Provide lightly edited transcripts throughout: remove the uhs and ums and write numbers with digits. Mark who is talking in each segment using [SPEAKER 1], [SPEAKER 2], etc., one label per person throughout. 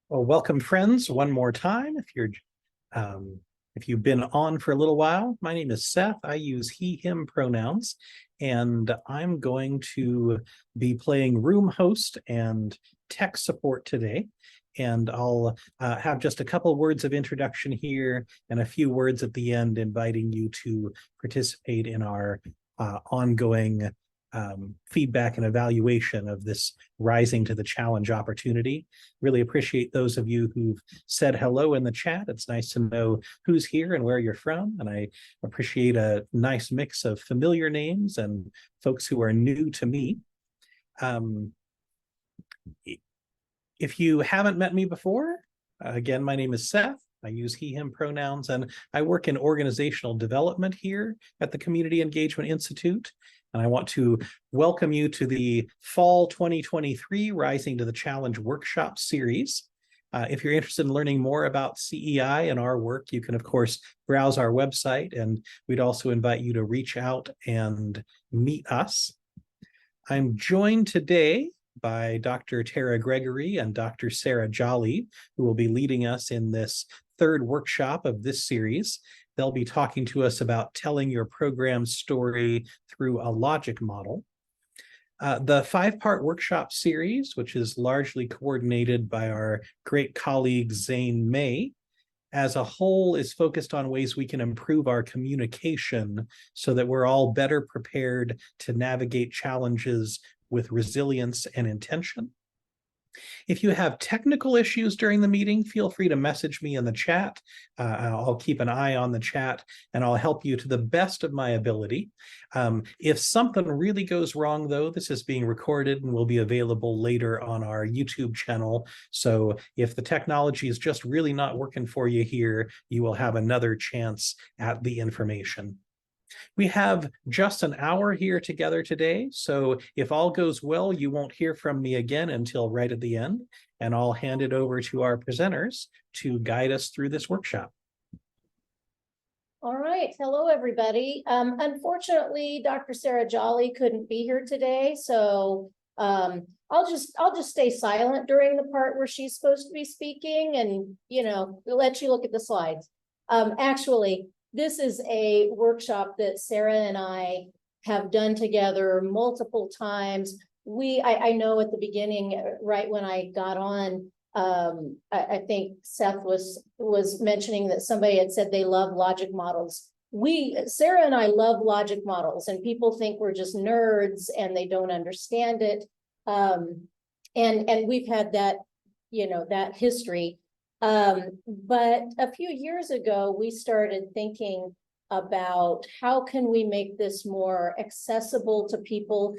[SPEAKER 1] Well, welcome friends one more time. Um, if you've been on for a little while, my name is Seth. I use he, him pronouns, and I'm going to be playing room host and tech support today. And I'll have just a couple words of introduction here and a few words at the end, inviting you to participate in our ongoing feedback and evaluation of this rising to the challenge opportunity. Really appreciate those of you who've said hello in the chat. It's nice to know who's here and where you're from. And I appreciate a nice mix of familiar names and folks who are new to me. Um, if you haven't met me before, again, my name is Seth. I use he, him pronouns, and I work in organizational development here at the Community Engagement Institute. And I want to welcome you to the Fall 2023 Rising to the Challenge Workshop Series. If you're interested in learning more about CEI and our work, you can, of course, browse our website, and we'd also invite you to reach out and meet us. I'm joined today by Dr. Tara Gregory and Dr. Sarah Jolly, who will be leading us in this third workshop of this series. They'll be talking to us about telling your program story through a logic model. The five-part workshop series, which is largely coordinated by our great colleague Zane May, as a whole is focused on ways we can improve our communication so that we're all better prepared to navigate challenges with resilience and intention. If you have technical issues during the meeting, feel free to message me in the chat. I'll keep an eye on the chat and I'll help you to the best of my ability. If something really goes wrong, though, this is being recorded and will be available later on our YouTube channel. So if the technology is just really not working for you here, you will have another chance at the information. We have just an hour here together today, so if all goes well, you won't hear from me again until right at the end, and I'll hand it over to our presenters to guide us through this workshop.
[SPEAKER 2] All right, hello everybody. Unfortunately, Dr. Sarah Jolly couldn't be here today, so I'll just stay silent during the part where she's supposed to be speaking, and we'll let you look at the slides. Actually, this is a workshop that Sarah and I have done together multiple times. I know at the beginning, right when I got on, I think Seth was mentioning that somebody had said they love logic models. Sarah and I love logic models, and people think we're just nerds and they don't understand it. And we've had that, that history. But a few years ago, we started thinking about how can we make this more accessible to people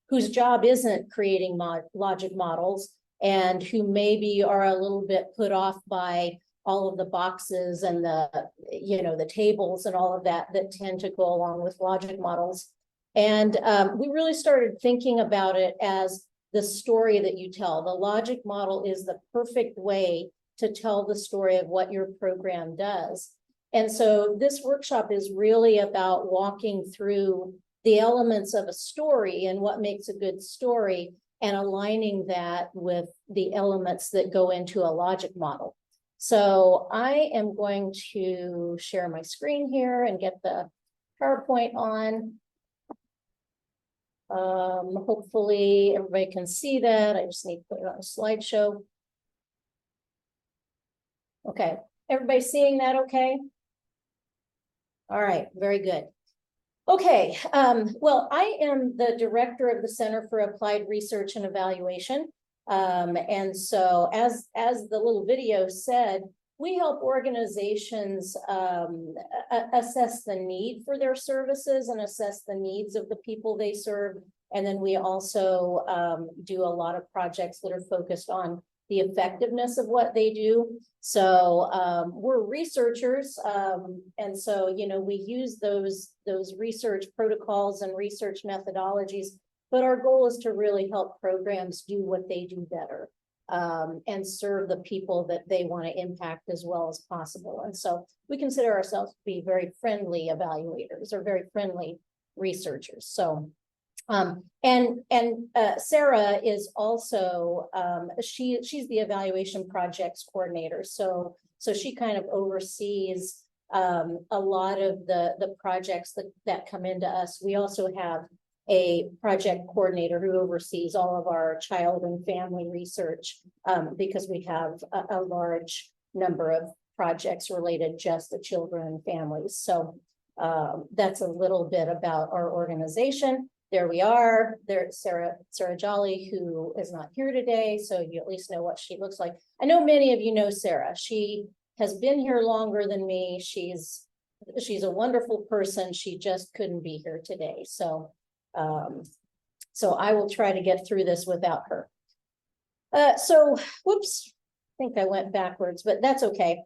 [SPEAKER 2] whose job isn't creating logic models, and who maybe are a little bit put off by all of the boxes and the tables and all of that tend to go along with logic models. And we really started thinking about it as the story that you tell. The logic model is the perfect way to tell the story of what your program does. And so this workshop is really about walking through the elements of a story and what makes a good story, and aligning that with the elements that go into a logic model. So I am going to share my screen here and get the PowerPoint on. Hopefully everybody can see that. I just need to put it on a slideshow. Okay, everybody seeing that okay? All right, very good. Okay, well, I am the director of the Center for Applied Research and Evaluation. And so as the little video said, we help organizations assess the need for their services and assess the needs of the people they serve. And then we also do a lot of projects that are focused on the effectiveness of what they do. So we're researchers, and so we use those research protocols and research methodologies, but our goal is to really help programs do what they do better, and serve the people that they want to impact as well as possible. And so we consider ourselves to be very friendly evaluators or very friendly researchers. So Sarah is also, she's the evaluation projects coordinator. So she kind of oversees a lot of the projects that come into us. We also have a project coordinator who oversees all of our child and family research, because we have a large number of projects related just to children and families. So that's a little bit about our organization. There we are. There's Sarah Jolly, who is not here today, so you at least know what she looks like. I know many of you know Sarah. She has been here longer than me. She's a wonderful person. She just couldn't be here today. So I will try to get through this without her. Whoops, I think I went backwards, but that's okay.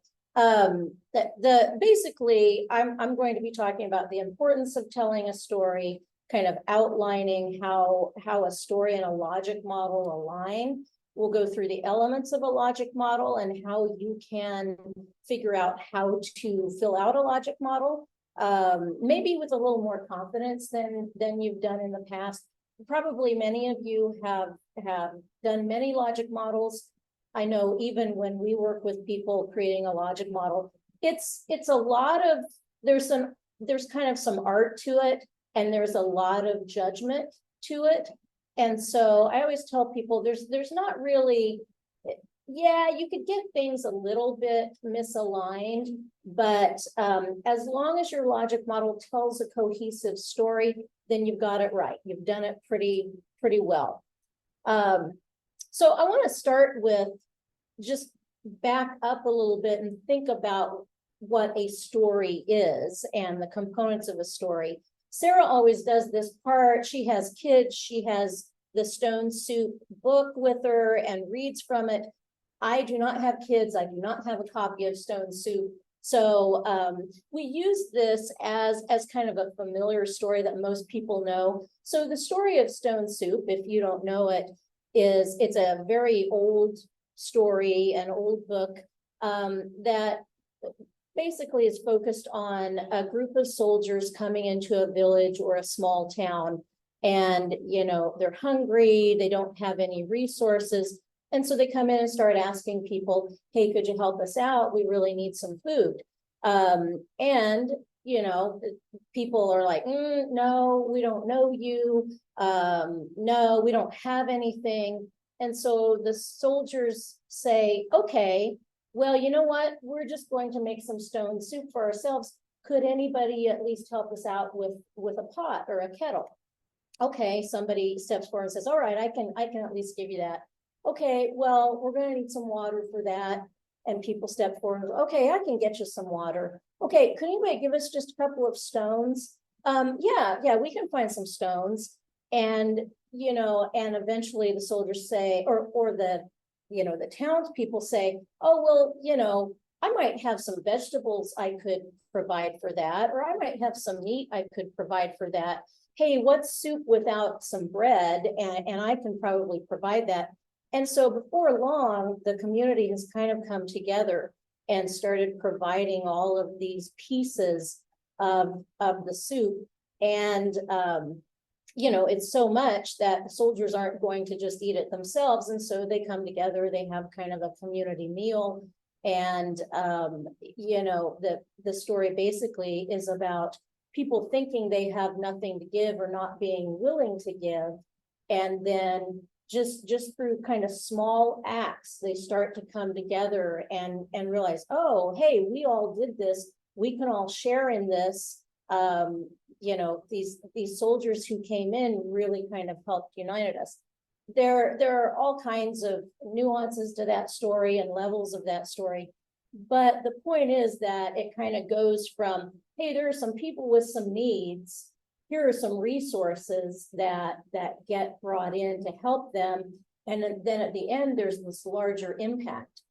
[SPEAKER 2] Basically, I'm going to be talking about the importance of telling a story, kind of outlining how a story and a logic model align. We'll go through the elements of a logic model and how you can figure out how to fill out a logic model, maybe with a little more confidence than you've done in the past. Probably many of you have done many logic models. I know even when we work with people creating a logic model, it's a lot of, there's kind of some art to it, and there's a lot of judgment to it. And so I always tell people there's not really, yeah, you could get things a little bit misaligned, but as long as your logic model tells a cohesive story, then you've got it right. You've done it pretty well. So I want to start with just back up a little bit and think about what a story is and the components of a story. Sarah always does this part. She has kids. She has the Stone Soup book with her and reads from it. I do not have kids. I do not have a copy of Stone Soup. So we use this as kind of a familiar story that most people know. So the story of Stone Soup, if you don't know it, it's a very old story, an old book that basically is focused on a group of soldiers coming into a village or a small town, and they're hungry, they don't have any resources, and so they come in and start asking people, hey, could you help us out? We really need some food. And people are like, no, we don't know you, no, we don't have anything. And so the soldiers say, okay, well, you know what? We're just going to make some stone soup for ourselves. Could anybody at least help us out with a pot or a kettle? Okay, somebody steps forward and says, all right, I can at least give you that. Okay, well, we're going to need some water for that. And people step forward and go, okay, I can get you some water. Okay, could anybody give us just a couple of stones? Yeah, we can find some stones. And and eventually the soldiers say, or the townspeople say, oh, well, I might have some vegetables I could provide for that, or I might have some meat I could provide for that. Hey, what's soup without some bread? And I can probably provide that. And so before long, the community has kind of come together and started providing all of these pieces of the soup. And it's so much that the soldiers aren't going to just eat it themselves. And so they come together, they have kind of a community meal. And, the story basically is about people thinking they have nothing to give or not being willing to give. And then just through kind of small acts, they start to come together and realize, oh, hey, we all did this. We can all share in this. These soldiers who came in really kind of helped unite us. There are all kinds of nuances to that story and levels of that story. But the point is that it kind of goes from, hey, there are some people with some needs. Here are some resources that get brought in to help them. And then at the end, there's this larger impact.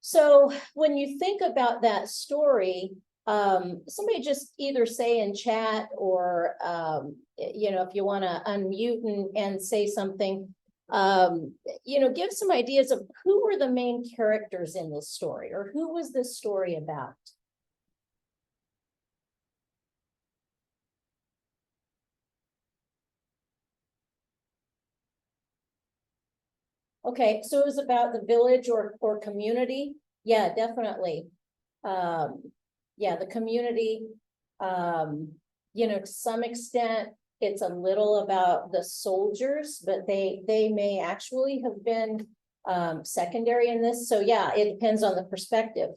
[SPEAKER 2] So when you think about that story, somebody just either say in chat or, if you want to unmute and say something, give some ideas of who were the main characters in this story, or who was this story about? Okay, so it was about the village or community? Yeah, definitely. Yeah, the community, to some extent, it's a little about the soldiers, but they may actually have been secondary in this. So yeah, it depends on the perspective.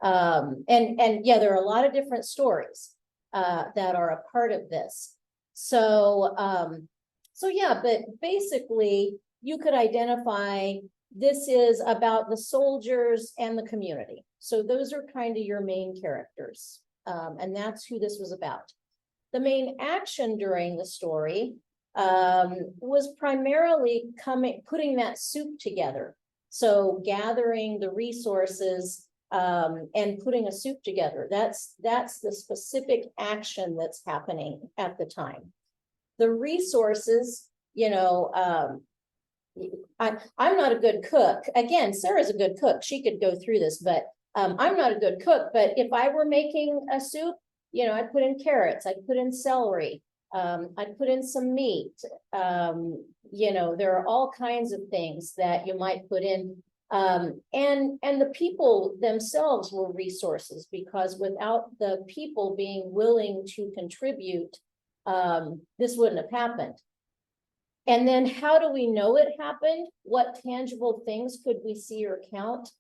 [SPEAKER 2] And yeah, there are a lot of different stories that are a part of this. So yeah, but basically you could identify this is about the soldiers and the community. So those are kind of your main characters. And that's who this was about. The main action during the story was primarily putting that soup together. So gathering the resources and putting a soup together. That's the specific action that's happening at the time. The resources, I'm not a good cook. Again, Sarah's a good cook. She could go through this, but I'm not a good cook. But if I were making a soup, I'd put in carrots, I'd put in celery, I'd put in some meat. There are all kinds of things that you might put in. And the people themselves were resources, because without the people being willing to contribute, this wouldn't have happened. And then how do we know it happened? What tangible things could we see or count?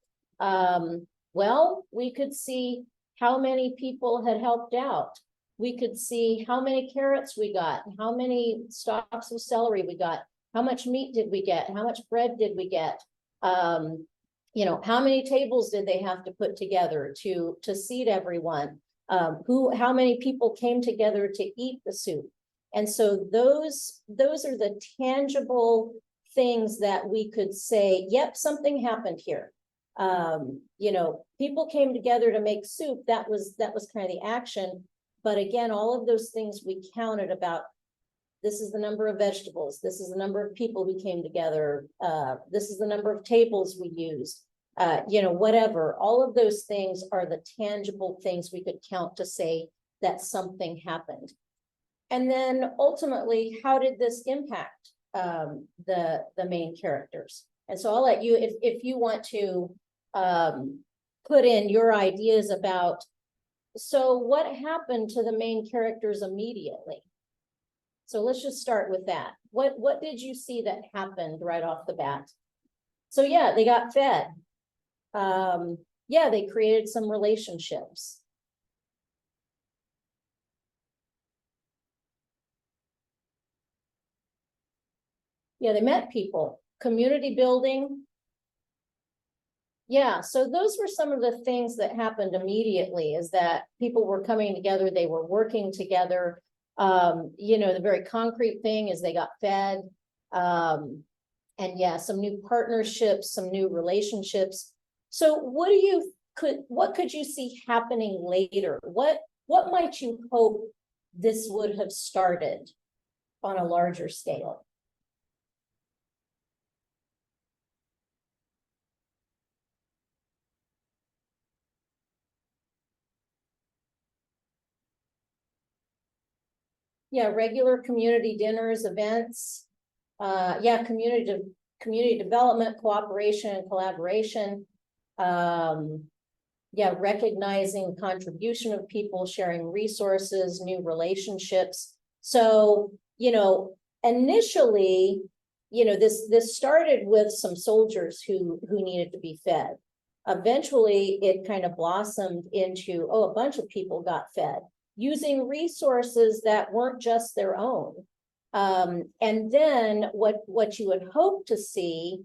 [SPEAKER 2] Well, we could see how many people had helped out. We could see how many carrots we got, how many stalks of celery we got, how much meat did we get, how much bread did we get? How many tables did they have to put together to seat everyone? How many people came together to eat the soup? And so those are the tangible things that we could say, yep, something happened here. People came together to make soup. That was kind of the action. But again, all of those things we counted about. This is the number of vegetables. This is the number of people who came together. This is the number of tables we used. Whatever. All of those things are the tangible things we could count to say that something happened. And then ultimately, how did this impact the main characters? And so I'll let you, if you want to put in your ideas about, so what happened to the main characters immediately? So let's just start with that. What did you see that happened right off the bat? So yeah, they got fed. Yeah, they created some relationships. Yeah, they met people, community building. Yeah, so those were some of the things that happened immediately, is that people were coming together, they were working together. The very concrete thing is they got fed. And yeah, some new partnerships, some new relationships. So what could you see happening later? What might you hope this would have started on a larger scale? Yeah, regular community dinners, events. Yeah, community development, cooperation and collaboration. Yeah, recognizing contribution of people, sharing resources, new relationships. So, initially, this started with some soldiers who needed to be fed. Eventually, it kind of blossomed into, a bunch of people got fed, using resources that weren't just their own. And then what you would hope to see,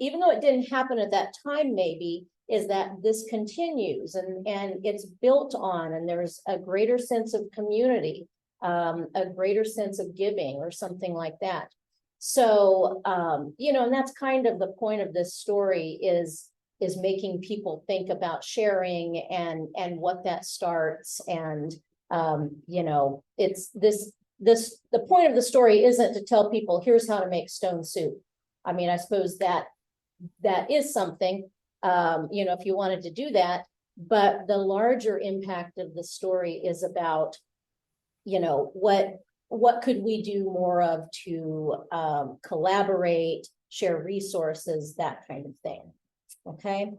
[SPEAKER 2] even though it didn't happen at that time, maybe, is that this continues and it's built on, and there's a greater sense of community, a greater sense of giving or something like that. So, and that's kind of the point of this story, is making people think about sharing and what that starts. And, it's the point of the story isn't to tell people, here's how to make stone soup. I mean, I suppose that is something, if you wanted to do that, but the larger impact of the story is about, what could we do more of to collaborate, share resources, that kind of thing. Okay.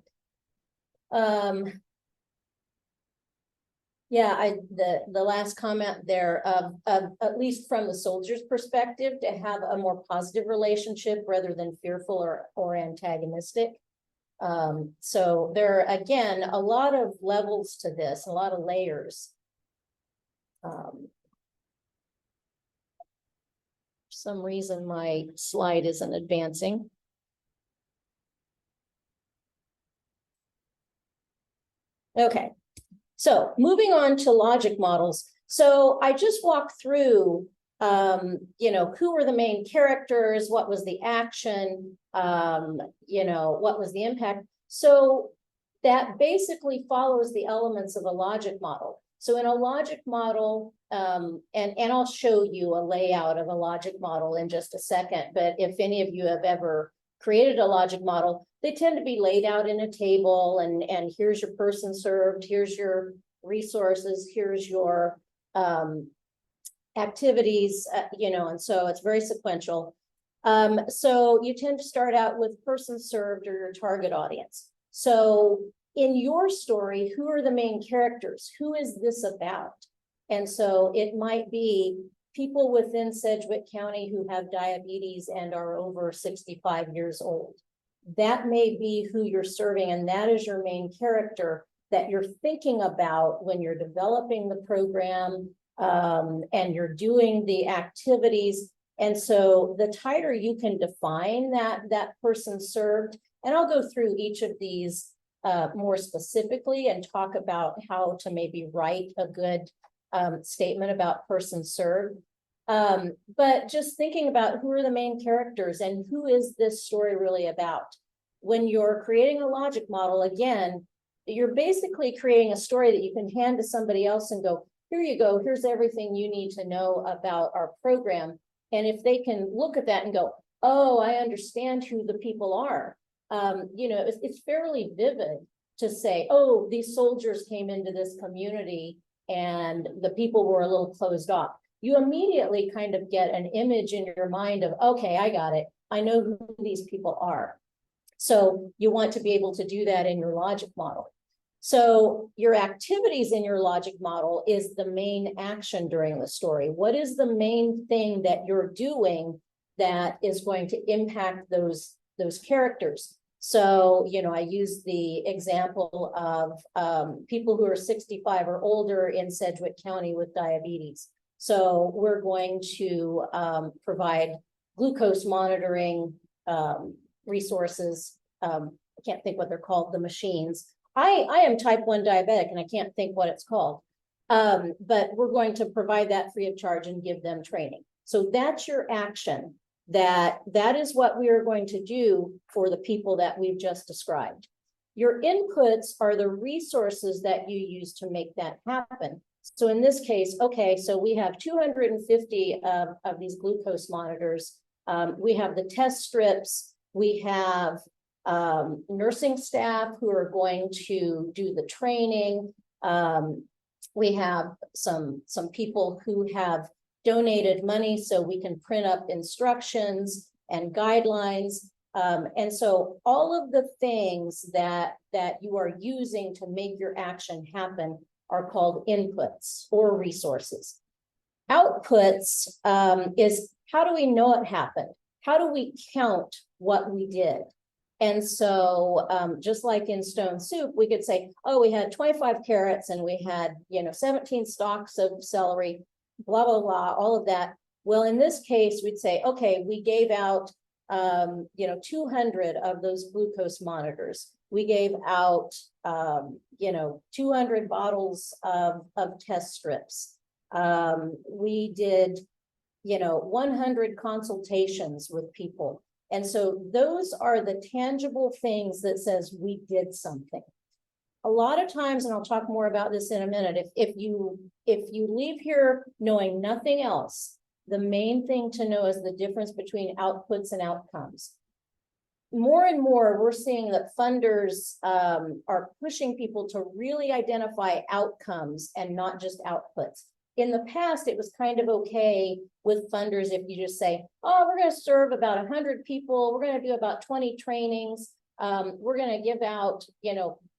[SPEAKER 2] Yeah, the last comment there of at least from the soldier's perspective, to have a more positive relationship rather than fearful or antagonistic. So there are, again, a lot of levels to this, a lot of layers. For some reason my slide isn't advancing. Okay. So moving on to logic models. So I just walked through, you know, who were the main characters, what was the action, you know, what was the impact. So that basically follows the elements of a logic model. So in a logic model, and I'll show you a layout of a logic model in just a second, but if any of you have ever created a logic model, they tend to be laid out in a table, and here's your person served, here's your resources, here's your activities, you know, and so it's very sequential. So you tend to start out with person served or your target audience. So in your story, who are the main characters? Who is this about? And so it might be people within Sedgwick County who have diabetes and are over 65 years old. That may be who you're serving, and that is your main character that you're thinking about when you're developing the program, and you're doing the activities. And so the tighter you can define that person served, and I'll go through each of these more specifically and talk about how to maybe write a good statement about person served. But just thinking about who are the main characters and who is this story really about? When you're creating a logic model, again, you're basically creating a story that you can hand to somebody else and go, here you go, here's everything you need to know about our program. And if they can look at that and go, oh, I understand who the people are. You know, it's fairly vivid to say, oh, these soldiers came into this community and the people were a little closed off. You immediately kind of get an image in your mind of, okay, I got it. I know who these people are. So you want to be able to do that in your logic model. So your activities in your logic model is the main action during the story. What is the main thing that you're doing that is going to impact those characters? So, you know, I use the example of people who are 65 or older in Sedgwick County with diabetes. So we're going to provide glucose monitoring resources. I can't think what they're called, the machines. I am type 1 diabetic and I can't think what it's called. But we're going to provide that free of charge and give them training. So that's your action. That is what we are going to do for the people that we've just described. Your inputs are the resources that you use to make that happen. So in this case, okay, so we have 250 of these glucose monitors. We have the test strips. We have nursing staff who are going to do the training. We have some people who have donated money so we can print up instructions and guidelines. And so all of the things that you are using to make your action happen are called inputs or resources. Outputs is how do we know it happened? How do we count what we did? And so just like in Stone Soup, we could say, oh, we had 25 carrots and we had, 17 stalks of celery, blah, blah, blah, all of that. Well, in this case, we'd say, okay, we gave out, 200 of those glucose monitors. We gave out, 200 bottles of test strips. We did, 100 consultations with people. And so those are the tangible things that says we did something. A lot of times, and I'll talk more about this in a minute, if you leave here knowing nothing else, the main thing to know is the difference between outputs and outcomes. More and more, we're seeing that funders are pushing people to really identify outcomes and not just outputs. in the past, it was kind of okay with funders if you just say, oh, we're going to serve about 100 people. We're going to do about 20 trainings. We're going to give out,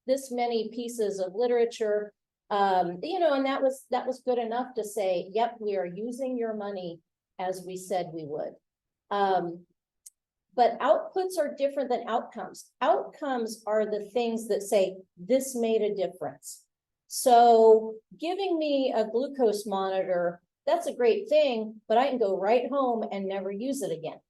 [SPEAKER 2] this many pieces of literature. And that was good enough to say, yep, we are using your money as we said we would. But outputs are different than outcomes. Outcomes are the things that say, this made a difference. So giving me a glucose monitor, that's a great thing, but I can go right home and never use it again.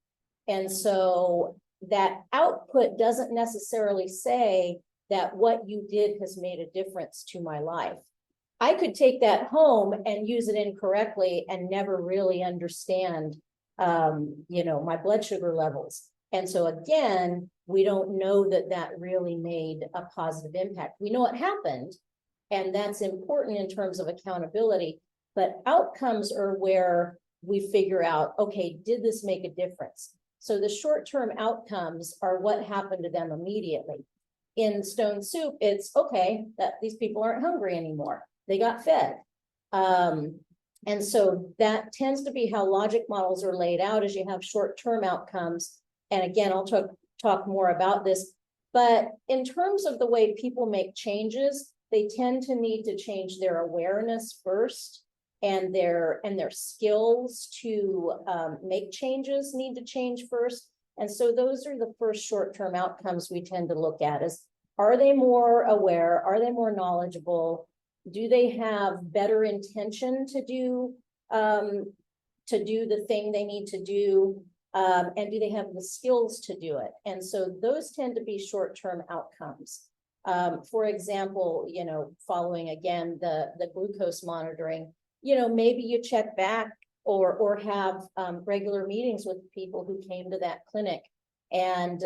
[SPEAKER 2] And so that output doesn't necessarily say that what you did has made a difference to my life. I could take that home and use it incorrectly and never really understand, my blood sugar levels. And so again, we don't know that that really made a positive impact. We know it happened, and that's important in terms of accountability, but outcomes are where we figure out, okay, did this make a difference? So the short-term outcomes are what happened to them immediately. In Stone Soup, it's okay that these people aren't hungry anymore. They got fed. And so that tends to be how logic models are laid out, as you have short-term outcomes. And again, I'll talk more about this, but in terms of the way people make changes, they tend to need to change their awareness first, and their skills to make changes need to change first. And so those are the first short-term outcomes we tend to look at is, are they more aware? Are they more knowledgeable? Do they have better intention to do the thing they need to do? And do they have the skills to do it? And so those tend to be short-term outcomes. For example, following again the glucose monitoring, maybe you check back or have regular meetings with people who came to that clinic, and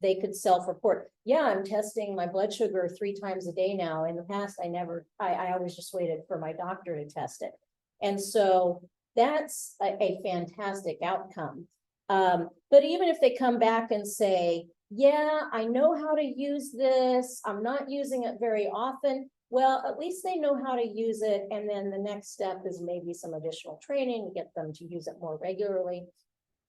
[SPEAKER 2] they could self-report. Yeah, I'm testing my blood sugar 3 times a day now. In the past, I always just waited for my doctor to test it. And so that's a fantastic outcome. But even if they come back and say, yeah, I know how to use this, I'm not using it very often, well, at least they know how to use it. And then the next step is maybe some additional training to get them to use it more regularly.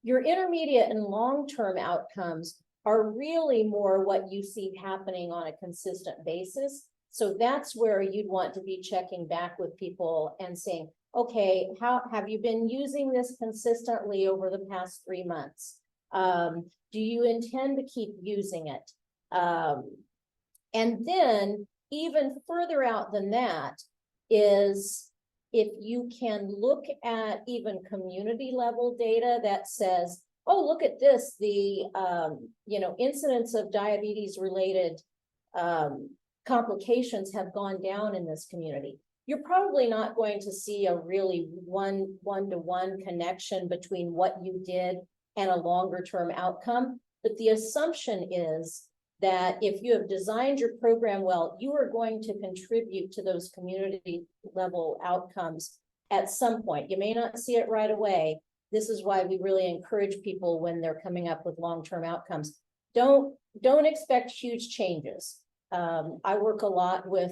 [SPEAKER 2] Your intermediate and long-term outcomes are really more what you see happening on a consistent basis. So that's where you'd want to be checking back with people and saying, okay, how have you been using this consistently over the past 3 months? Do you intend to keep using it? And then even further out than that is if you can look at even community level data that says, oh, look at this, the incidence of diabetes related complications have gone down in this community. You're probably not going to see a really one-to-one connection between what you did and a longer term outcome. But the assumption is that if you have designed your program well, you are going to contribute to those community level outcomes at some point. You may not see it right away. This is why we really encourage people when they're coming up with long-term outcomes. Don't expect huge changes. I work a lot with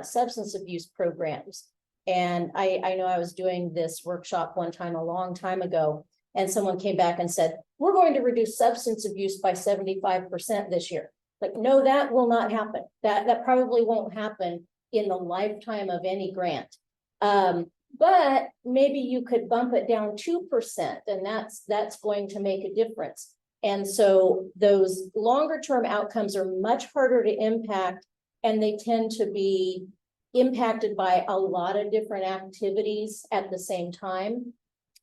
[SPEAKER 2] substance abuse programs. And I know I was doing this workshop one time a long time ago, and someone came back and said, we're going to reduce substance abuse by 75% this year. Like, no, that will not happen. That probably won't happen in the lifetime of any grant. But maybe you could bump it down 2%, and that's going to make a difference. And so those longer term outcomes are much harder to impact, and they tend to be impacted by a lot of different activities at the same time.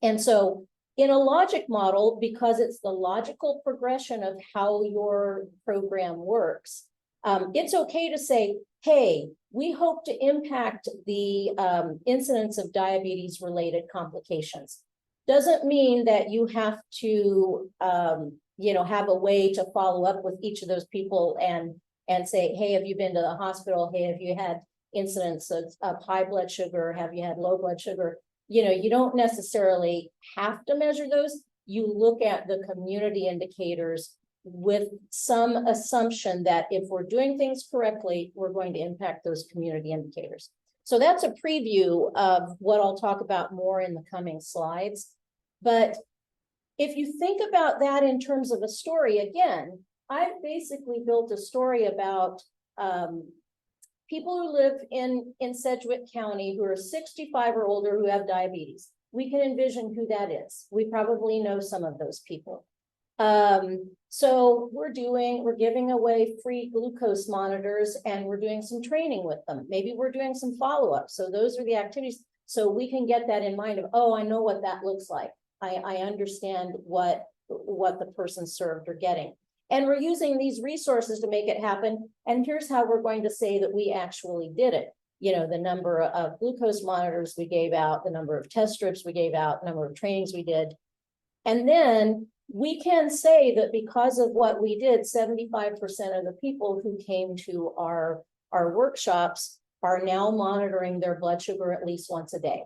[SPEAKER 2] And so in a logic model, because it's the logical progression of how your program works, it's okay to say, hey, we hope to impact the incidence of diabetes related complications. Doesn't mean that you have to have a way to follow up with each of those people and say, hey, have you been to the hospital? Hey, have you had incidents of high blood sugar? Have you had low blood sugar? You don't necessarily have to measure those. You look at the community indicators with some assumption that if we're doing things correctly, we're going to impact those community indicators. So that's a preview of what I'll talk about more in the coming slides. But if you think about that in terms of a story, again, I've basically built a story about people who live in Sedgwick County who are 65 or older who have diabetes. We can envision who that is. We probably know some of those people. So we're giving away free glucose monitors, and we're doing some training with them. Maybe we're doing some follow-up. So those are the activities. So we can get that in mind of, oh, I know what that looks like. I understand what the person served or getting. And we're using these resources to make it happen. And here's how we're going to say that we actually did it. You know, the number of glucose monitors we gave out, the number of test strips we gave out, the number of trainings we did. And then we can say that because of what we did, 75% of the people who came to our workshops are now monitoring their blood sugar at least once a day,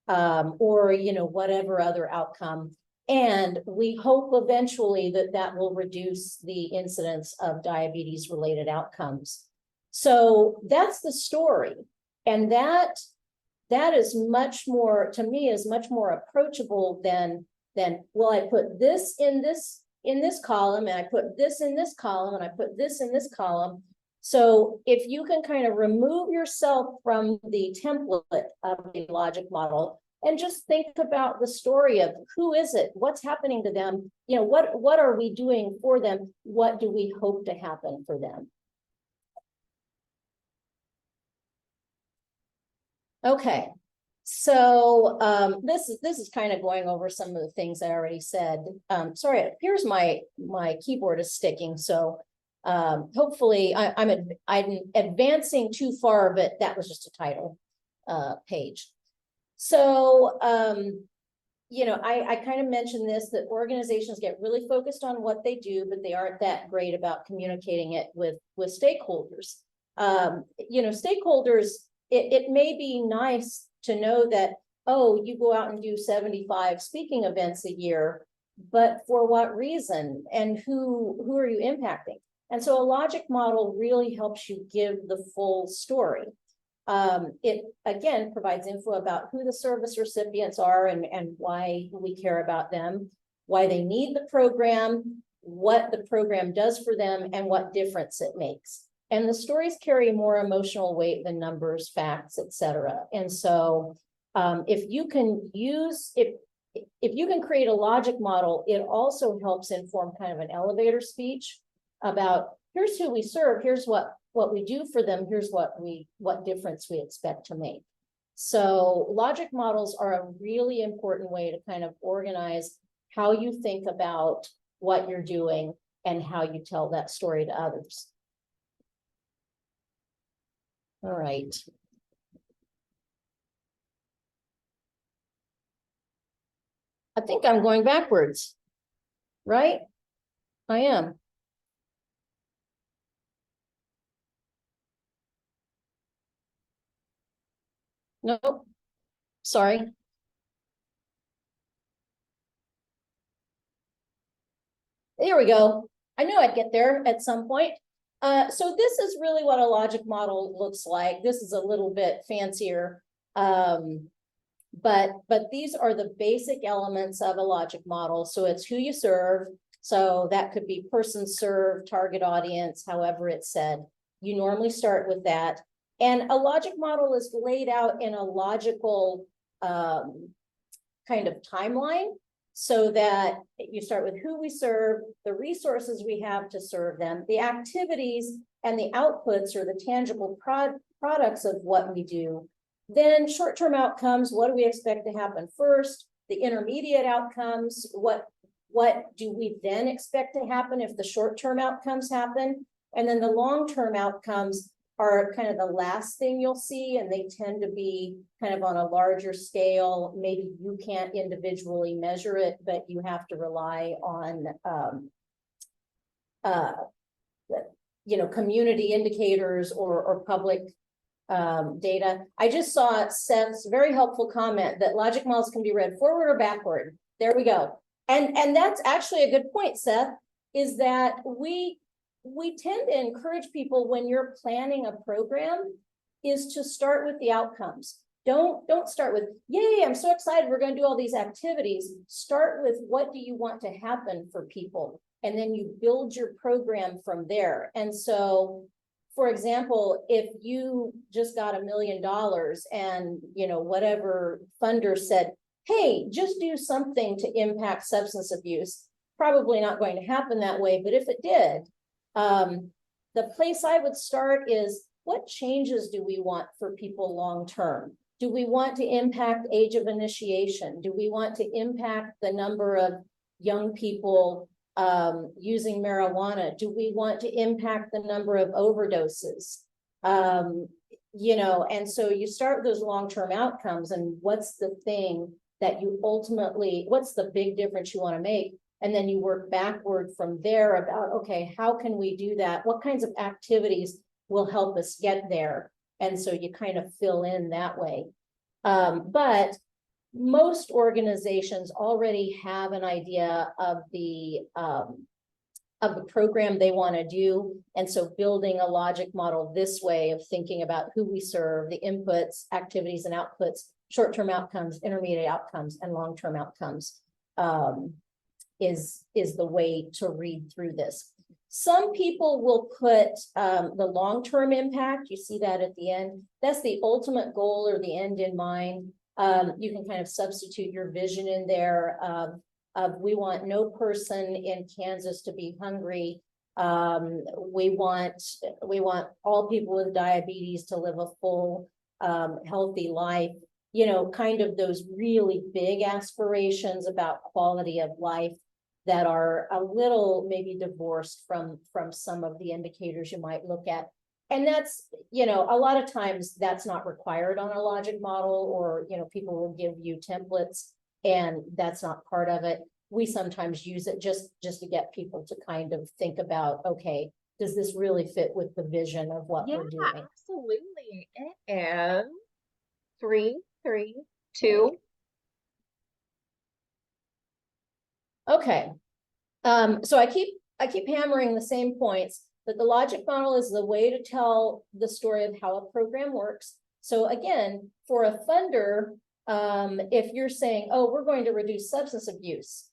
[SPEAKER 2] or, you know, whatever other outcome. And we hope eventually that will reduce the incidence of diabetes related outcomes. So that's the story. And that is much more, to me, is much more approachable than, well, I put this in this column, and I put this in this column, and I put this in this column. So if you can kind of remove yourself from the template of the logic model and just think about the story of who is it, what's happening to them, you know, what are we doing for them? What do we hope to happen for them? Okay, so this is kind of going over some of the things I already said. Sorry, it appears my keyboard is sticking, so hopefully I'm advancing too far, but that was just a title page. So you know, I kind of mentioned this, that organizations get really focused on what they do, but they aren't that great about communicating it with stakeholders. You know, stakeholders, it may be nice to know that, oh, you go out and do 75 speaking events a year, but for what reason and who are you impacting? And so a logic model really helps you give the full story. It again provides info about who the service recipients are and why we care about them, why they need the program, what the program does for them, and what difference it makes. And the stories carry more emotional weight than numbers, facts, etc. And so if you can create a logic model, it also helps inform kind of an elevator speech about, here's who we serve, here's what we do for them, here's what difference we expect to make. So logic models are a really important way to kind of organize how you think about what you're doing and how you tell that story to others. All right. I think I'm going backwards, right? I am. Nope. Sorry. There we go. I knew I'd get there at some point. So this is really what a logic model looks like. This is a little bit fancier, but these are the basic elements of a logic model. So it's who you serve. So that could be person served, target audience, however it's said. You normally start with that. And a logic model is laid out in a logical kind of timeline, so that you start with who we serve, the resources we have to serve them, the activities and the outputs or the tangible products of what we do. Then short-term outcomes, what do we expect to happen first? The intermediate outcomes, what do we then expect to happen if the short-term outcomes happen? And then the long-term outcomes are kind of the last thing you'll see, and they tend to be kind of on a larger scale. Maybe you can't individually measure it, but you have to rely on you know, community indicators or public data. I just saw Seth's very helpful comment that logic models can be read forward or backward. There we go. And that's actually a good point, Seth, is that we tend to encourage people, when you're planning a program, is to start with the outcomes. Don't start with, yay, I'm so excited, we're gonna do all these activities. Start with, what do you want to happen for people? And then you build your program from there. And so, for example, if you just got $1 million and, you know, whatever funder said, hey, just do something to impact substance abuse, probably not going to happen that way. But if it did, the place I would start is, what changes do we want for people long-term? Do we want to impact age of initiation? Do we want to impact the number of young people using marijuana? Do we want to impact the number of overdoses? You know, and so you start with those long-term outcomes, and what's the thing that you ultimately, what's the big difference you want to make? And then you work backward from there about, okay, how can we do that? What kinds of activities will help us get there? And so you kind of fill in that way. But most organizations already have an idea of the program they want to do. And so building a logic model this way of thinking about who we serve, the inputs, activities and outputs, short-term outcomes, intermediate outcomes, and long-term outcomes is the way to read through this. Some people will put the long-term impact, you see that at the end, that's the ultimate goal or the end in mind. You can kind of substitute your vision in there of we want no person in Kansas to be hungry. We want all people with diabetes to live a full, healthy life. You know, kind of those really big aspirations about quality of life that are a little maybe divorced from some of the indicators you might look at. And that's, you know, a lot of times that's not required on a logic model, or, you know, people will give you templates and that's not part of it. We sometimes use it just to get people to kind of think about, okay, does this really fit with the vision of what we're doing?
[SPEAKER 3] Absolutely. And 3, 3, 2.
[SPEAKER 2] Okay. So I keep hammering the same points, but the logic model is the way to tell the story of how a program works. So again, for a funder, if you're saying, oh, we're going to reduce substance abuse,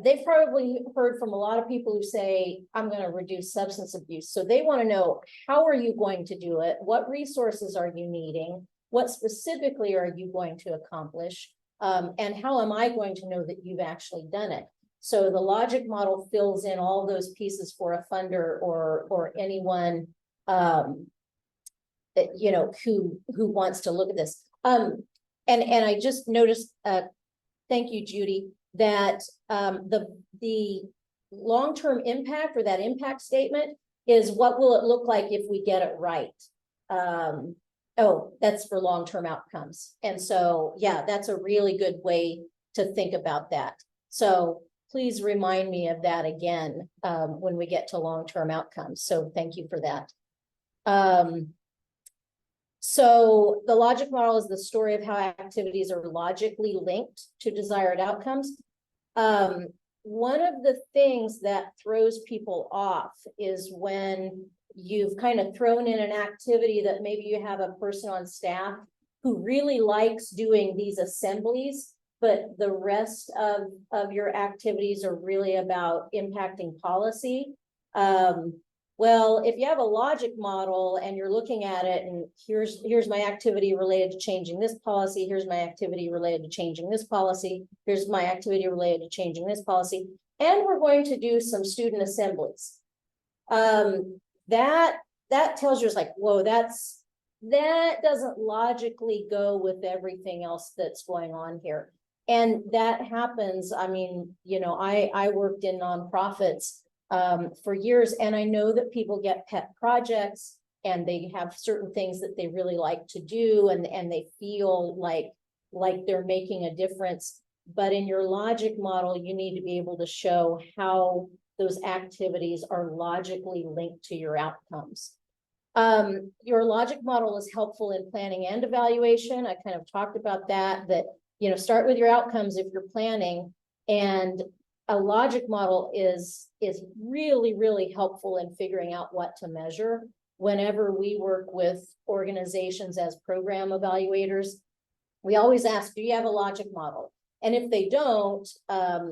[SPEAKER 2] they've probably heard from a lot of people who say, I'm going to reduce substance abuse. So they want to know, how are you going to do it? What resources are you needing? What specifically are you going to accomplish? And how am I going to know that you've actually done it? So the logic model fills in all those pieces for a funder or anyone, you know, who wants to look at this. And I just noticed, thank you, Judy, that the long-term impact, or that impact statement, is what will it look like if we get it right? Oh, that's for long-term outcomes. And so, yeah, that's a really good way to think about that. So please remind me of that again when we get to long-term outcomes. So thank you for that. So the logic model is the story of how activities are logically linked to desired outcomes. One of the things that throws people off is when you've kind of thrown in an activity that maybe you have a person on staff who really likes doing these assemblies, but the rest of your activities are really about impacting policy. Well, if you have a logic model and you're looking at it and here's my activity related to changing this policy, here's my activity related to changing this policy, here's my activity related to changing this policy, and we're going to do some student assemblies. That tells you, it's like, whoa, that doesn't logically go with everything else that's going on here. And that happens. I mean, you know, I worked in nonprofits for years, and I know that people get pet projects and they have certain things that they really like to do, and they feel like they're making a difference. But in your logic model, you need to be able to show how those activities are logically linked to your outcomes. Your logic model is helpful in planning and evaluation. I kind of talked about that, you know, start with your outcomes if you're planning, and a logic model is really, really helpful in figuring out what to measure whenever we work with organizations as program evaluators, we always ask, do you have a logic model? And if they don't,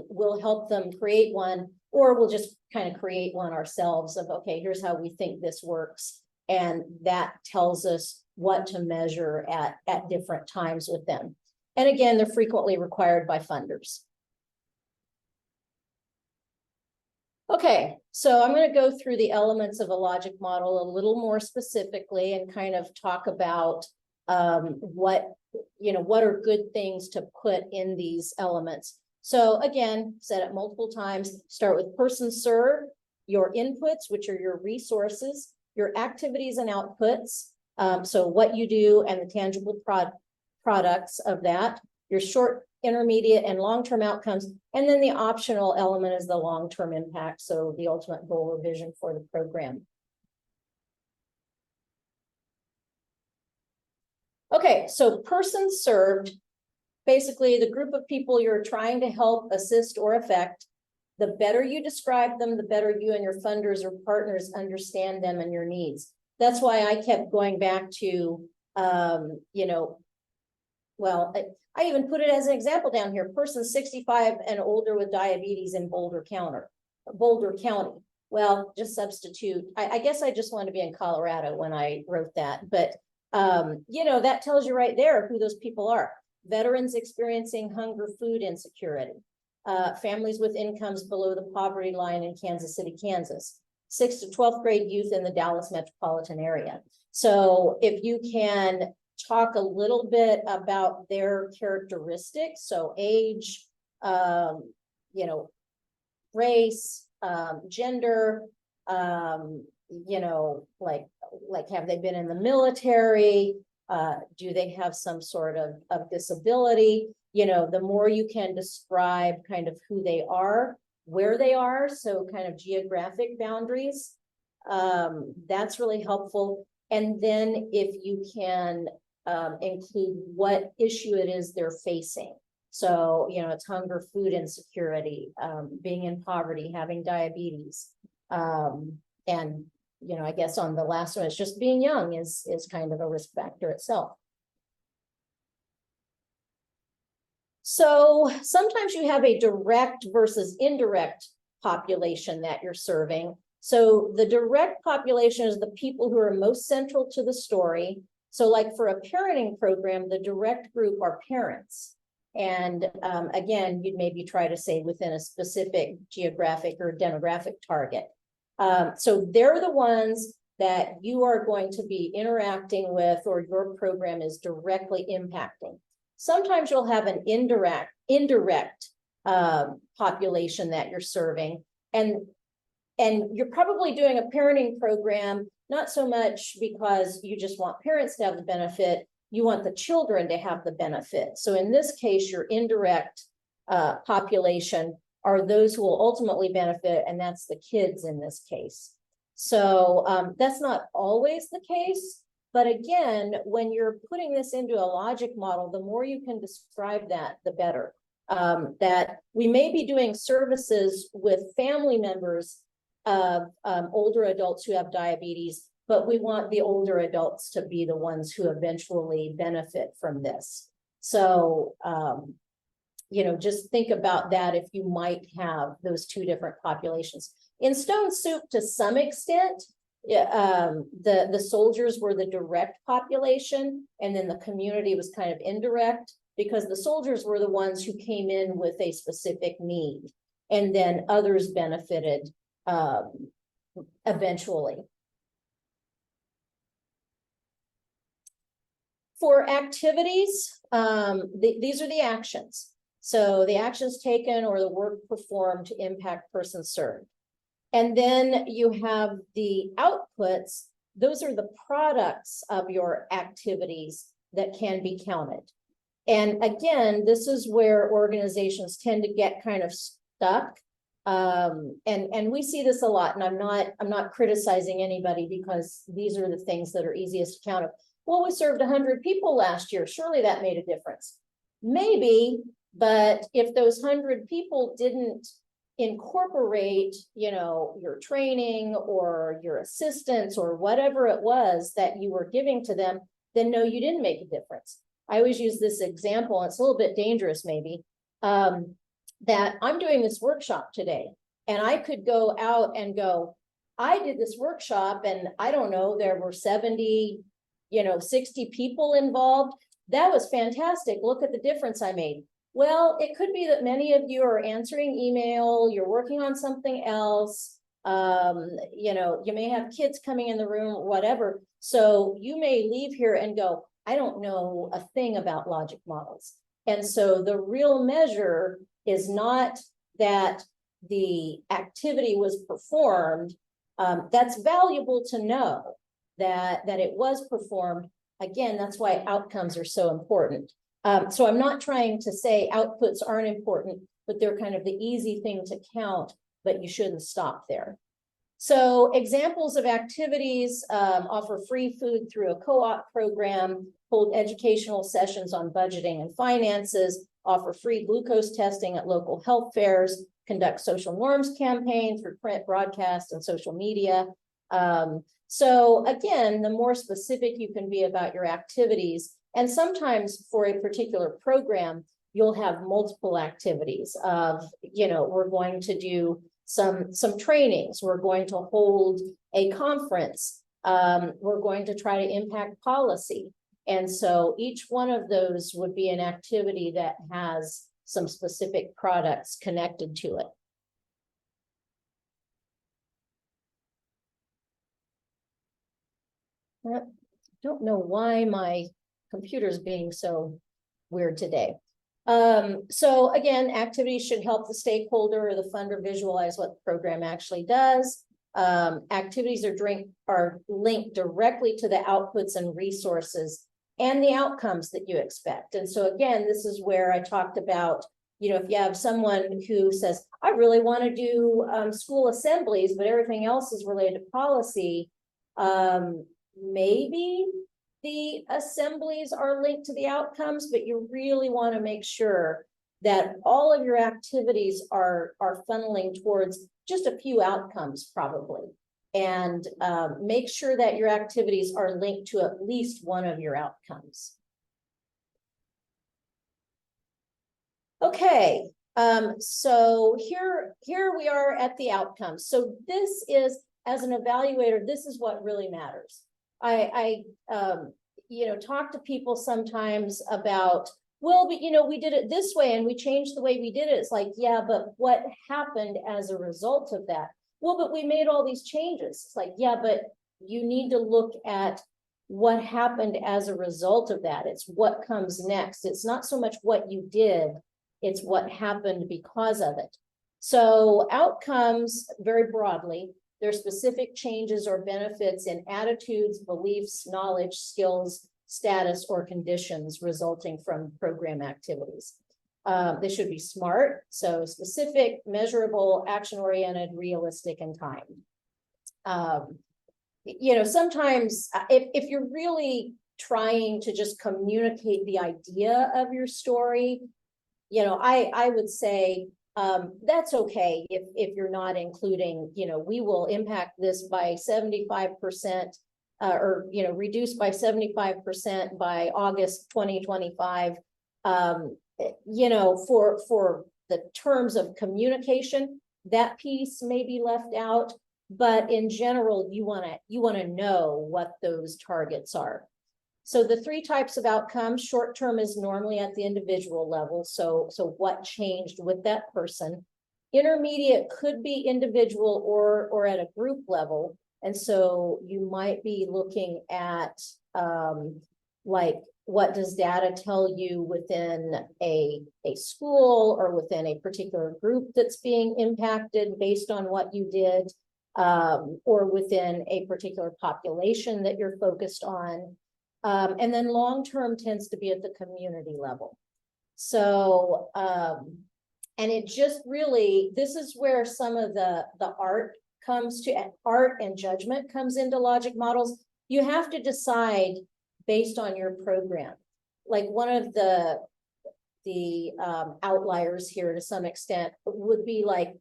[SPEAKER 2] we'll help them create one, or we'll just kind of create one ourselves of, okay, here's how we think this works. And that tells us what to measure at different times with them. And again, they're frequently required by funders. Okay, so I'm going to go through the elements of a logic model a little more specifically and kind of talk about what are good things to put in these elements. So again, said it multiple times, start with person served, your inputs, which are your resources, your activities and outputs. So what you do and the tangible products of that, your short, intermediate, and long-term outcomes. And then the optional element is the long-term impact. So the ultimate goal or vision for the program. Okay, so person served, basically the group of people you're trying to help, assist, or affect. The better you describe them, the better you and your funders or partners understand them and your needs. That's why I kept going back to, I even put it as an example down here, person 65 and older with diabetes in Boulder County. Well, just substitute. I guess I just wanted to be in Colorado when I wrote that, but that tells you right there who those people are. Veterans experiencing hunger, food insecurity, families with incomes below the poverty line in Kansas City, Kansas, 6th to 12th grade youth in the Dallas metropolitan area. So if you can talk a little bit about their characteristics, so age, race, gender, like have they been in the military? Do they have some sort of disability? The more you can describe kind of who they are, where they are, so kind of geographic boundaries, that's really helpful. And then if you can include what issue it is they're facing. So, it's hunger, food insecurity, being in poverty, having diabetes. And, I guess on the last one, it's just being young is kind of a risk factor itself. So sometimes you have a direct versus indirect population that you're serving. So the direct population is the people who are most central to the story. So like for a parenting program, the direct group are parents. And again, you'd maybe try to say within a specific geographic or demographic target. So they're the ones that you are going to be interacting with or your program is directly impacting. Sometimes you'll have an indirect population that you're serving. And you're probably doing a parenting program, not so much because you just want parents to have the benefit, you want the children to have the benefit. So in this case, your indirect population are those who will ultimately benefit, and that's the kids in this case. So that's not always the case, but again, when you're putting this into a logic model, the more you can describe that, the better. That we may be doing services with family members of older adults who have diabetes, but we want the older adults to be the ones who eventually benefit from this. So, just think about that if you might have those two different populations. In Stone Soup, to some extent, the soldiers were the direct population, and then the community was kind of indirect, because the soldiers were the ones who came in with a specific need, and then others benefited eventually. For activities, these are the actions. So the actions taken or the work performed to impact person served. And then you have the outputs. Those are the products of your activities that can be counted. And again, this is where organizations tend to get kind of stuck. And we see this a lot, and I'm not criticizing anybody, because these are the things that are easiest to count. Well, we served 100 people last year. Surely that made a difference. Maybe, but if those 100 people didn't incorporate, your training or your assistance or whatever it was that you were giving to them, then no, you didn't make a difference. I always use this example, it's a little bit dangerous maybe, that I'm doing this workshop today and I could go out and go, I did this workshop and I don't know, there were 70, 60 people involved. That was fantastic. Look at the difference I made. Well, it could be that many of you are answering email, you're working on something else. You may have kids coming in the room, or whatever. So you may leave here and go, I don't know a thing about logic models. And so the real measure is not that the activity was performed. That's valuable to know that it was performed. Again, that's why outcomes are so important. So I'm not trying to say outputs aren't important, but they're kind of the easy thing to count, but you shouldn't stop there. So examples of activities: offer free food through a co-op program, hold educational sessions on budgeting and finances, offer free glucose testing at local health fairs, conduct social norms campaign through print, broadcast, and social media. So again, the more specific you can be about your activities, and sometimes for a particular program, you'll have multiple activities of, we're going to do some trainings, we're going to hold a conference, we're going to try to impact policy. And so each one of those would be an activity that has some specific products connected to it. I don't know why my computer's being so weird today. So again, activities should help the stakeholder or the funder visualize what the program actually does. Activities are linked directly to the outputs and resources and the outcomes that you expect. And so again, this is where I talked about, if you have someone who says, I really want to do school assemblies, but everything else is related to policy, maybe the assemblies are linked to the outcomes, but you really want to make sure that all of your activities are funneling towards just a few outcomes probably. And make sure that your activities are linked to at least one of your outcomes. Okay, so here we are at the outcomes. So this is, as an evaluator, this is what really matters. I talk to people sometimes about, well, but we did it this way and we changed the way we did it. It's like, yeah, but what happened as a result of that? Well, but we made all these changes. It's like, yeah, but you need to look at what happened as a result of that. It's what comes next. It's not so much what you did, it's what happened because of it. So outcomes, very broadly, they're specific changes or benefits in attitudes, beliefs, knowledge, skills, status, or conditions resulting from program activities. They should be SMART, so specific, measurable, action-oriented, realistic, and timed. Sometimes if you're really trying to just communicate the idea of your story, I would say that's okay if you're not including, we will impact this by 75%, or, reduce by 75% by August 2025. For the terms of communication, that piece may be left out, but in general, you want to know what those targets are. So the three types of outcomes: short-term is normally at the individual level. So what changed with that person? Intermediate could be individual or at a group level. And so you might be looking at like, what does data tell you within a school or within a particular group that's being impacted based on what you did, or within a particular population that you're focused on. And then long-term tends to be at the community level. So, and it just really, this is where some of the art and judgment comes into logic models. You have to decide based on your program. Like one of the outliers here to some extent would be like,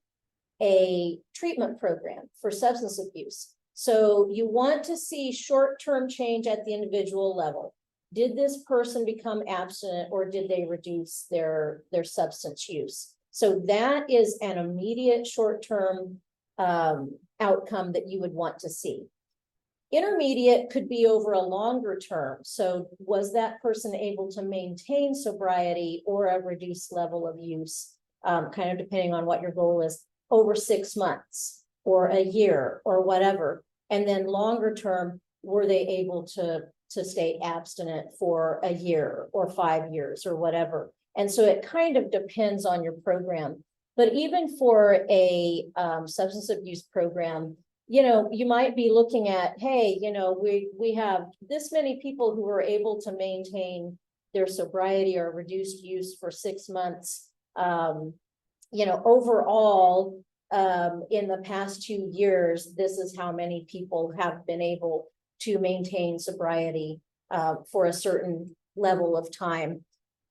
[SPEAKER 2] a treatment program for substance abuse. So you want to see short-term change at the individual level. Did this person become abstinent or did they reduce their substance use? So that is an immediate short-term outcome that you would want to see. Intermediate could be over a longer term. So was that person able to maintain sobriety or a reduced level of use, kind of depending on what your goal is, over 6 months or a year or whatever. And then longer term, were they able to stay abstinent for a year or 5 years or whatever? And so it kind of depends on your program. But even for a substance abuse program, you know, you might be looking at, hey, you know, we have this many people who are able to maintain their sobriety or reduced use for 6 months. You know, overall, in the past 2 years, this is how many people have been able to maintain sobriety for a certain level of time.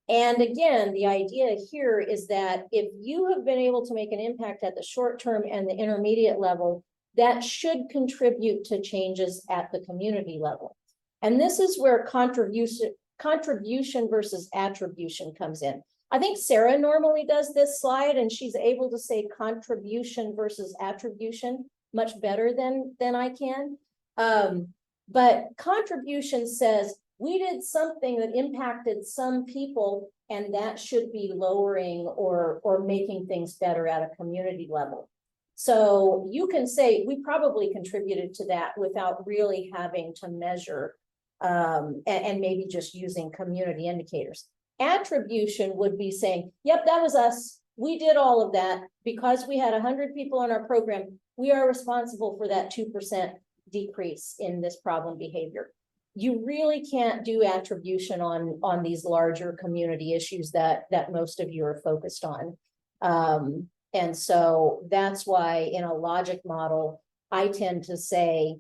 [SPEAKER 2] And again, the idea here is that if you have been able to make an impact at the short term and the intermediate level, that should contribute to changes at the community level. And this is where contribution versus attribution comes in. I think Sarah normally does this slide and she's able to say contribution versus attribution much better than I can. But contribution says we did something that impacted some people and that should be lowering or making things better at a community level. So you can say we probably contributed to that without really having to measure and maybe just using community indicators. Attribution would be saying, yep, that was us. We did all of that because we had 100 people in our program. We are responsible for that 2% decrease in this problem behavior. You really can't do attribution on these larger community issues that most of you are focused on. And so that's why in a logic model, I tend to say,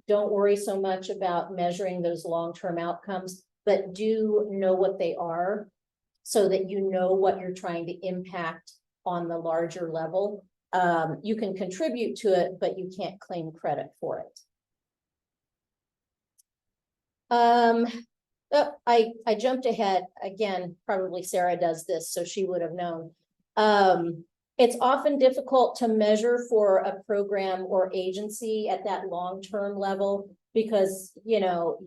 [SPEAKER 2] don't worry so much about measuring those long-term outcomes, but do know what they are so that you know what you're trying to impact on the larger level. You can contribute to it, but you can't claim credit for it. Oh, I jumped ahead again. Probably Sarah does this, so she would have known. It's often difficult to measure for a program or agency at that long-term level because, you know,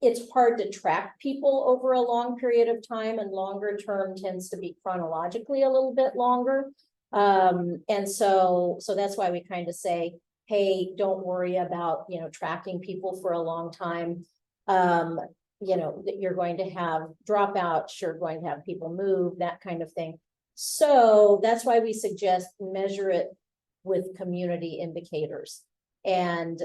[SPEAKER 2] it's hard to track people over a long period of time, and longer term tends to be chronologically a little bit longer. And so that's why we kind of say, hey, don't worry about, you know, tracking people for a long time. You know, that you're going to have dropouts, you're going to have people move, that kind of thing. So that's why we suggest measure it with community indicators. And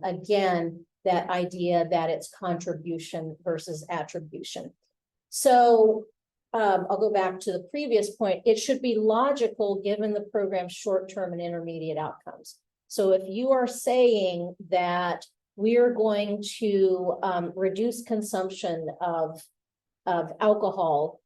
[SPEAKER 2] again, that idea that it's contribution versus attribution. So I'll go back to the previous point. It should be logical given the program's short-term and intermediate outcomes. So if you are saying that we are going to reduce consumption of alcohol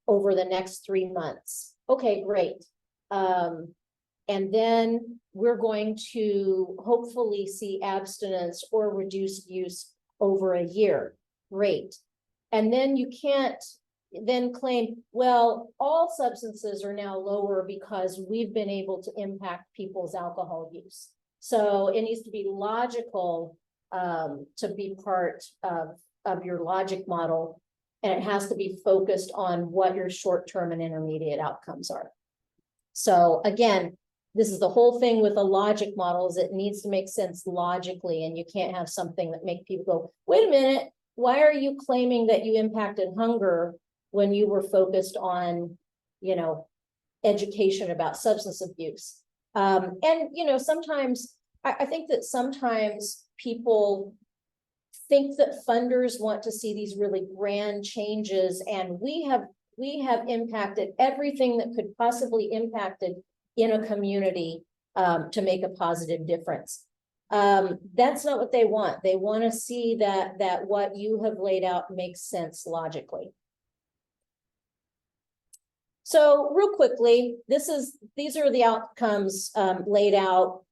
[SPEAKER 2] over the next 3 months, okay, great. And then we're going to hopefully see abstinence or reduced use over a year. Great. And then you can't then claim, well, all substances are now lower because we've been able to impact people's alcohol use. So it needs to be logical to be part of your logic model. And it has to be focused on what your short-term and intermediate outcomes are. So again, this is the whole thing with a logic model, is it needs to make sense logically, and you can't have something that make people go, wait a minute, why are you claiming that you impacted hunger when you were focused on, you know, education about substance abuse? And, you know, sometimes I think that sometimes people think that funders want to see these really grand changes, and we have impacted everything that could possibly impact it in a community to make a positive difference. That's not what they want. They want to see that what you have laid out makes sense logically. So real quickly, these are the outcomes laid out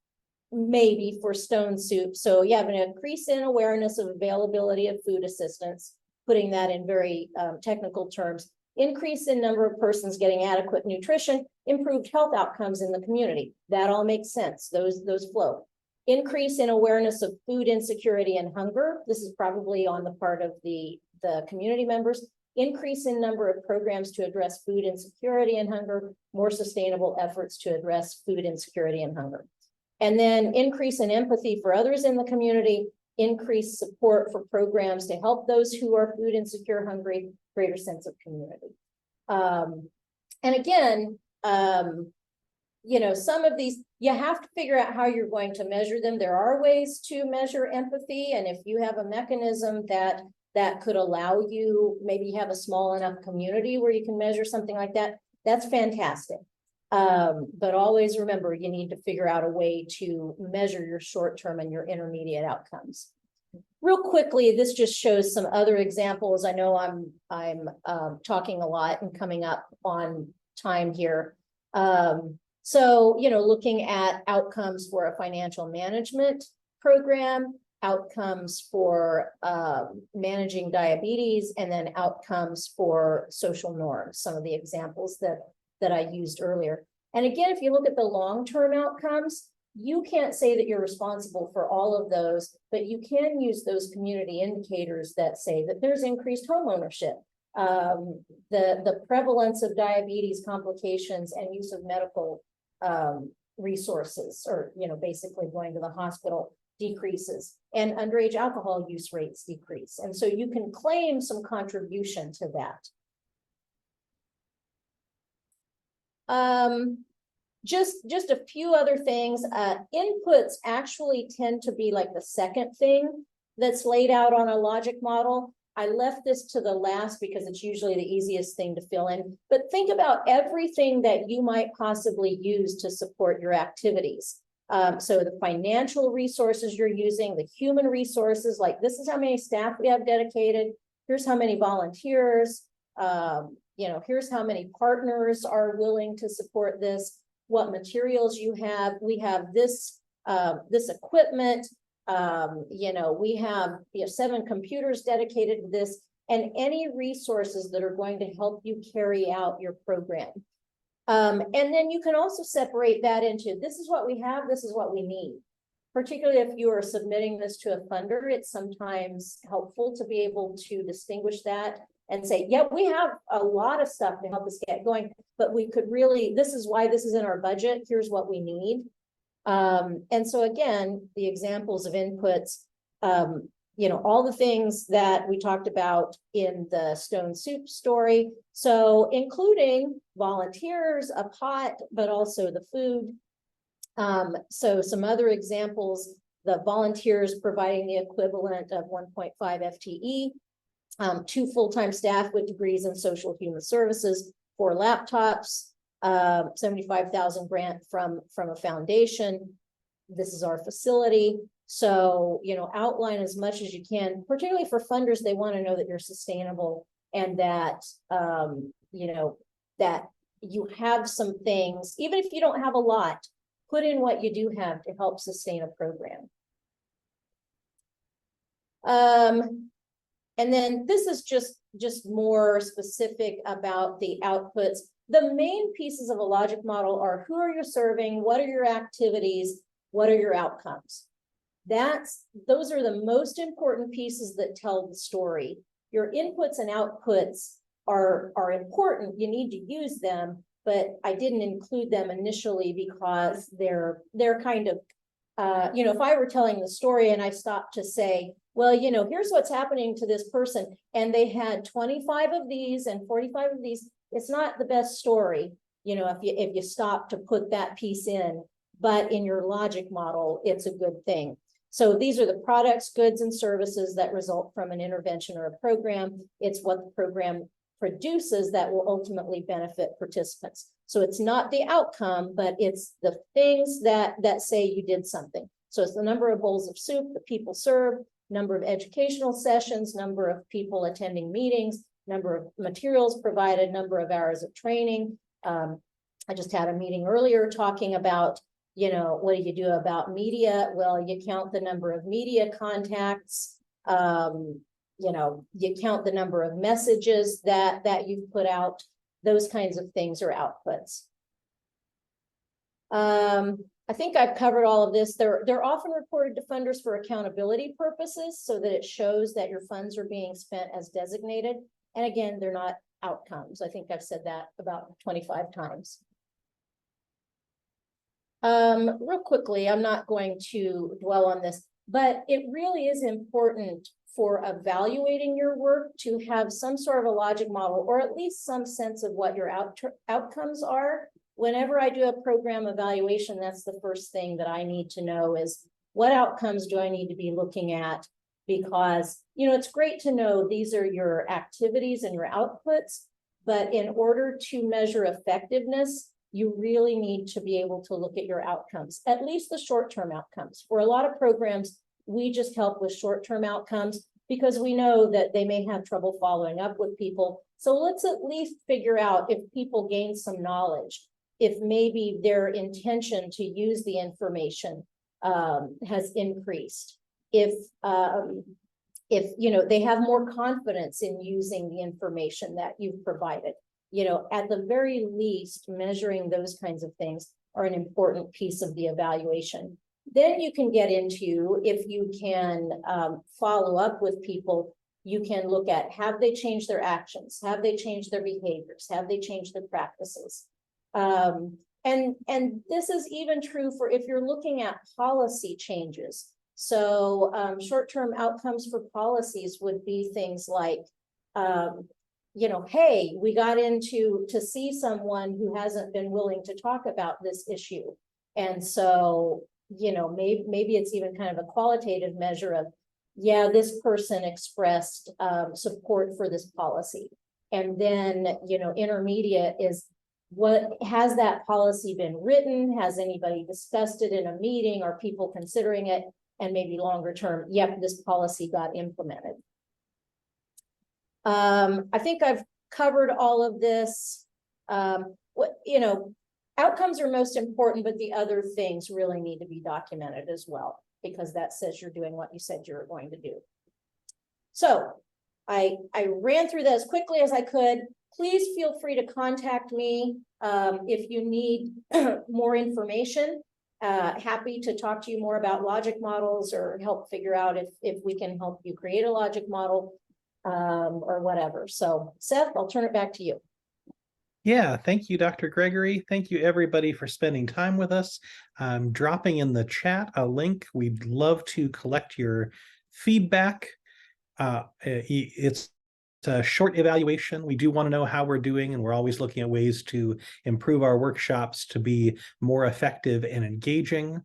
[SPEAKER 2] maybe for Stone Soup. So you have an increase in awareness of availability of food assistance, putting that in very technical terms, increase in number of persons getting adequate nutrition, improved health outcomes in the community. That all makes sense. Those flow. Increase in awareness of food insecurity and hunger. This is probably on the part of the community members. Increase in number of programs to address food insecurity and hunger, more sustainable efforts to address food insecurity and hunger. And then increase in empathy for others in the community, increase support for programs to help those who are food insecure, hungry, greater sense of community. And again, you know, some of these, you have to figure out how you're going to measure them. There are ways to measure empathy. And if you have a mechanism that could allow you, maybe you have a small enough community where you can measure something like that, that's fantastic. But always remember, you need to figure out a way to measure your short-term and your intermediate outcomes. Real quickly, this just shows some other examples. I know I'm talking a lot and coming up on time here. So, you know, looking at outcomes for a financial management program, outcomes for managing diabetes, and then outcomes for social norms, some of the examples that I used earlier. And again, if you look at the long-term outcomes, you can't say that you're responsible for all of those, but you can use those community indicators that say that there's increased home ownership, the prevalence of diabetes complications and use of medical resources, or, you know, basically going to the hospital decreases, and underage alcohol use rates decrease. And so you can claim some contribution to that. Just a few other things. Inputs actually tend to be like the second thing that's laid out on a logic model. I left this to the last because it's usually the easiest thing to fill in. But think about everything that you might possibly use to support your activities. So the financial resources you're using, the human resources, like this is how many staff we have dedicated. Here's how many volunteers. You know, here's how many partners are willing to support this, what materials you have. We have this equipment, you know, we have 7 computers dedicated to this, and any resources that are going to help you carry out your program. And then you can also separate that into, this is what we have, this is what we need. Particularly if you are submitting this to a funder, it's sometimes helpful to be able to distinguish that and say, yeah, we have a lot of stuff to help us get going, but we could really, this is why this is in our budget, here's what we need. And so again, the examples of inputs, you know, all the things that we talked about in the Stone Soup story. So including volunteers, a pot, but also the food. So some other examples, the volunteers providing the equivalent of 1.5 FTE, 2 full-time staff with degrees in social human services, 4 laptops, 75,000 grant from a foundation. This is our facility. So, you know, outline as much as you can, particularly for funders. They want to know that you're sustainable and that, you know, that you have some things, even if you don't have a lot, put in what you do have to help sustain a program. And then this is just more specific about the outputs. The main pieces of a logic model are who are you serving, what are your activities, what are your outcomes. Those are the most important pieces that tell the story. Your inputs and outputs are important. You need to use them, but I didn't include them initially because they're kind of, you know, if I were telling the story and I stopped to say, well, you know, here's what's happening to this person, and they had 25 of these and 45 of these, it's not the best story, you know, if you stop to put that piece in, but in your logic model, it's a good thing. So these are the products, goods, and services that result from an intervention or a program. It's what the program produces that will ultimately benefit participants. So it's not the outcome, but it's the things that say you did something. So it's the number of bowls of soup, the people served, number of educational sessions, number of people attending meetings, number of materials provided, number of hours of training. I just had a meeting earlier talking about, what do you do about media? Well, you count the number of media contacts. You count the number of messages that you've put out. Those kinds of things are outputs. I think I've covered all of this. They're often reported to funders for accountability purposes so that it shows that your funds are being spent as designated. And again, they're not outcomes. I think I've said that about 25 times. Real quickly, I'm not going to dwell on this, but it really is important for evaluating your work to have some sort of a logic model, or at least some sense of what your outcomes are. Whenever I do a program evaluation, that's the first thing that I need to know is what outcomes do I need to be looking at? Because, it's great to know these are your activities and your outputs, but in order to measure effectiveness, you really need to be able to look at your outcomes, at least the short-term outcomes. For a lot of programs, we just help with short-term outcomes because we know that they may have trouble following up with people. So let's at least figure out if people gain some knowledge, if maybe their intention to use the information has increased, if they have more confidence in using the information that you've provided. At the very least, measuring those kinds of things are an important piece of the evaluation. Then you can get into, if you can follow up with people, you can look at, have they changed their actions? Have they changed their behaviors? Have they changed their practices? And this is even true for if you're looking at policy changes. So short-term outcomes for policies would be things like, hey, we got to see someone who hasn't been willing to talk about this issue. And so, maybe it's even kind of a qualitative measure of, yeah, this person expressed support for this policy. And then, intermediate is, what has that policy been written? Has anybody discussed it in a meeting? Are people considering it? And maybe longer term, yep, this policy got implemented. I think I've covered all of this. Outcomes are most important, but the other things really need to be documented as well, because that says you're doing what you said you were going to do. So I ran through that as quickly as I could. Please feel free to contact me if you need more information. Happy to talk to you more about logic models or help figure out if we can help you create a logic model or whatever. So Seth, I'll turn it back to you.
[SPEAKER 1] Yeah, thank you, Dr. Gregory. Thank you, everybody, for spending time with us. I'm dropping in the chat a link. We'd love to collect your feedback. It's a short evaluation. We do want to know how we're doing, and we're always looking at ways to improve our workshops to be more effective and engaging.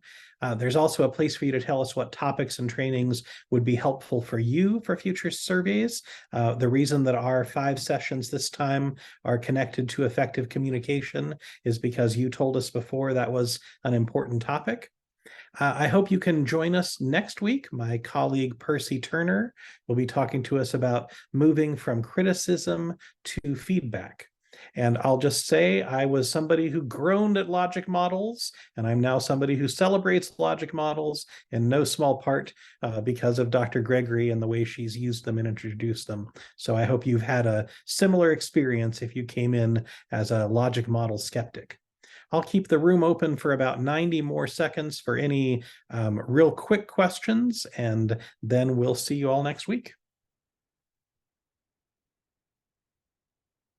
[SPEAKER 1] There's also a place for you to tell us what topics and trainings would be helpful for you for future surveys. The reason that our 5 sessions this time are connected to effective communication is because you told us before that was an important topic. I hope you can join us next week. My colleague Percy Turner will be talking to us about moving from criticism to feedback. And I'll just say I was somebody who groaned at logic models, and I'm now somebody who celebrates logic models in no small part because of Dr. Gregory and the way she's used them and introduced them. So I hope you've had a similar experience if you came in as a logic model skeptic. I'll keep the room open for about 90 more seconds for any real quick questions, and then we'll see you all next week.